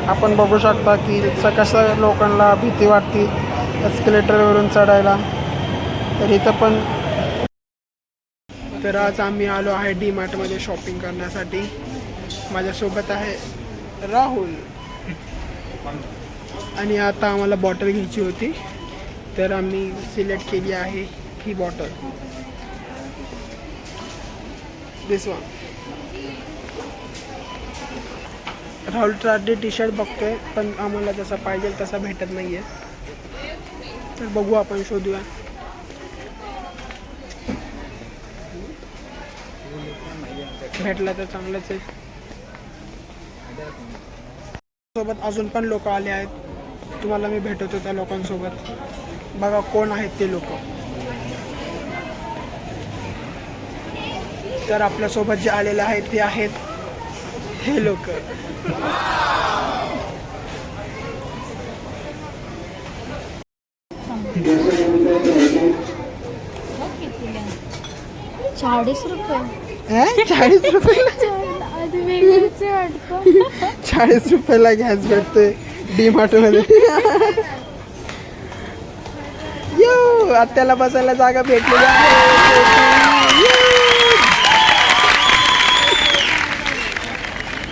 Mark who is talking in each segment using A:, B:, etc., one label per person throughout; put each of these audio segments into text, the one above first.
A: आपण बघू शकता की कसं लोकांना भीती वाटते एस्केलेटरवरून चढायला. तर इथं पण तर आज आम्ही आलो आहे डी मार्टमध्ये शॉपिंग करण्यासाठी. माझ्यासोबत आहे राहुल आणि आता आम्हाला बॉटल घ्यायची होती तर आम्ही सिलेक्ट केली आहे ही बॉटल, दिस वन. राहुल ट्राडी टी शर्ट बघतोय पण आम्हाला जसा पाहिजे तसा भेटत नाही आहे, तर बघू आपण शोधूया. भेटला तर चांगलंच आहे. सोबत अजून पण लोक आले आहेत, तुम्हाला मी भेटतो त्या लोकांसोबत. बघा कोण आहेत ते लोक. तर आपल्यासोबत जे आलेले आहेत ते आहेत हे लोक. ₹40. 40 रुपयाला गॅस भेटतोय डी मार्ट मध्ये. यो आत्याला बसायला जागा भेटलेली आहे.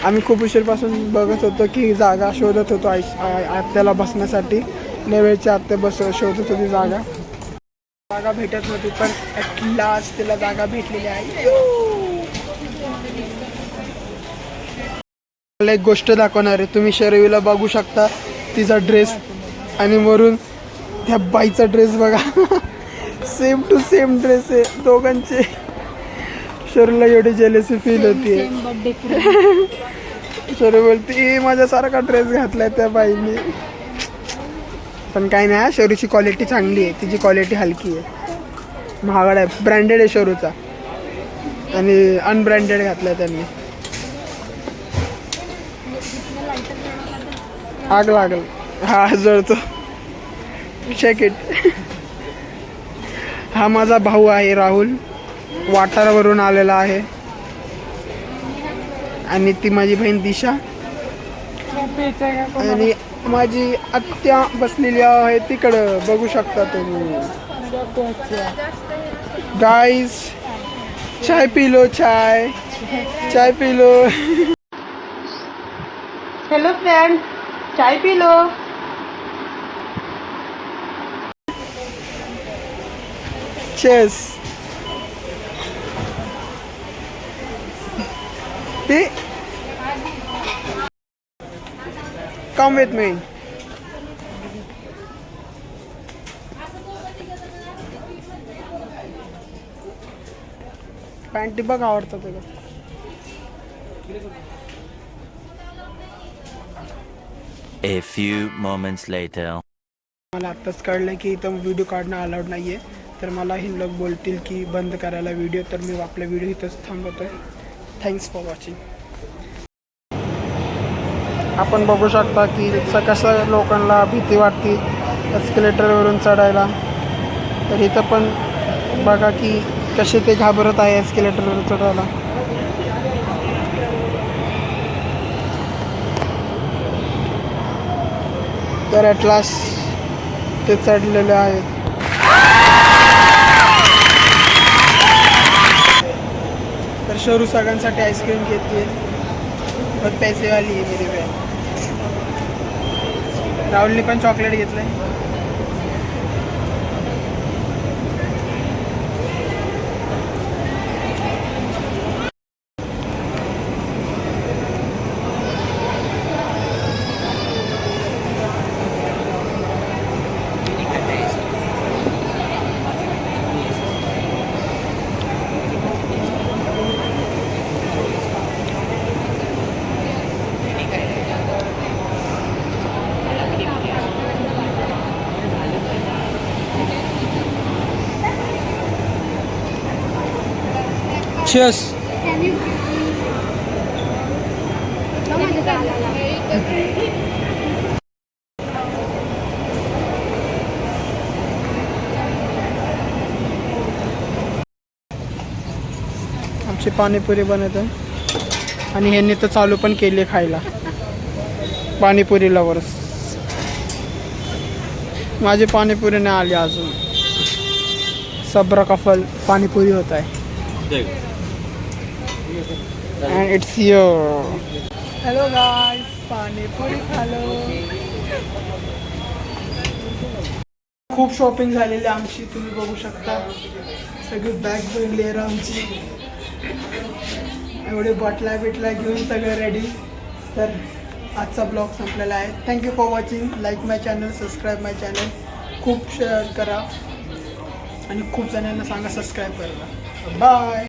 A: आम्ही खूप उशीरपासून बघत होतो की जागा शोधत होतो आत्याला बसण्यासाठी. नेवेळची आत्या शोधत होती जागा भेटत नव्हती, पण ॲट लास्ट तिला जागा भेटलेली आहे. मला एक गोष्ट दाखवणार आहे. तुम्ही शर्वीला बघू शकता तिचा ड्रेस आणि वरून त्या बाईचा ड्रेस बघा. सेम टू सेम ड्रेस आहे दोघांचे. शर्वीला एवढी जेलसी फील होती. शर्वी बोलते माझ्यासारखा ड्रेस घातलाय त्या बाईने. पण काही नाही, शरूची क्वालिटी चांगली आहे, तिची क्वालिटी हलकी आहे. महागडा आहे, ब्रँडेड आहे शरूचा आणि अनब्रँडेड घातलाय त्यांनी. आग लागल, हा जळतो. Check it. हा माझा भाऊ आहे राहुल, वाटारावरून आलेला आहे. आणि ती माझी बहीण दिशा आणि माझी आत्या बसलेली आहे तिकडं, बघू शकता तुम्ही. गाइस चाय पी लो, चाय पी लो. हेलो फ्रेंड, चाय पी लो. चेस. Come with me. पॅन्टी बघ आवडतं तुला.
B: A few moments later.
A: मला आत्ताच कळलं की इथं व्हिडिओ काढणं अलाउड नाही आहे. तर मला ही लोक बोलतील की बंद करायला व्हिडिओ, तर मी आपला व्हिडिओ इथंच थांबवतोय. Thanks for watching. आपण बघू शकता की कसं लोकांना भीती वाटते एस्केलेटरवरून चढायला. तर इथं पण बघा की कसे ते घाबरत आहे एस्केलेटरवर चढायला. तर ॲट लास्ट ते चढलेले आहेत. तर शरू सगळ्यांसाठी आईस्क्रीम घेते, बहुत पैसेवाली आहे मेरी बहन. राहुलने पण चॉकलेट घेतलंय. Cheers. आमची पाणीपुरी बनत आहे आणि ह्यांनी तर चालू पण केली खायला. पाणीपुरी लवर्स. माझी पाणीपुरी नाही आली अजून. सब्र का फल पाणीपुरी होत आहे. And it's your. Hello guys, panipuri खालो. खूप शॉपिंग झालेली आमची, तुम्ही बघू शकता. सगळी बॅग भरली आहे आमची. एवढे बटला बिटला घेऊन सगळं रेडी. तर आजचा ब्लॉग संपलेला आहे. Thank you for watching. Like my channel, subscribe my channel. खूप शेअर करा आणि खूप जणांना सांगा सबस्क्राईब करायला. बाय.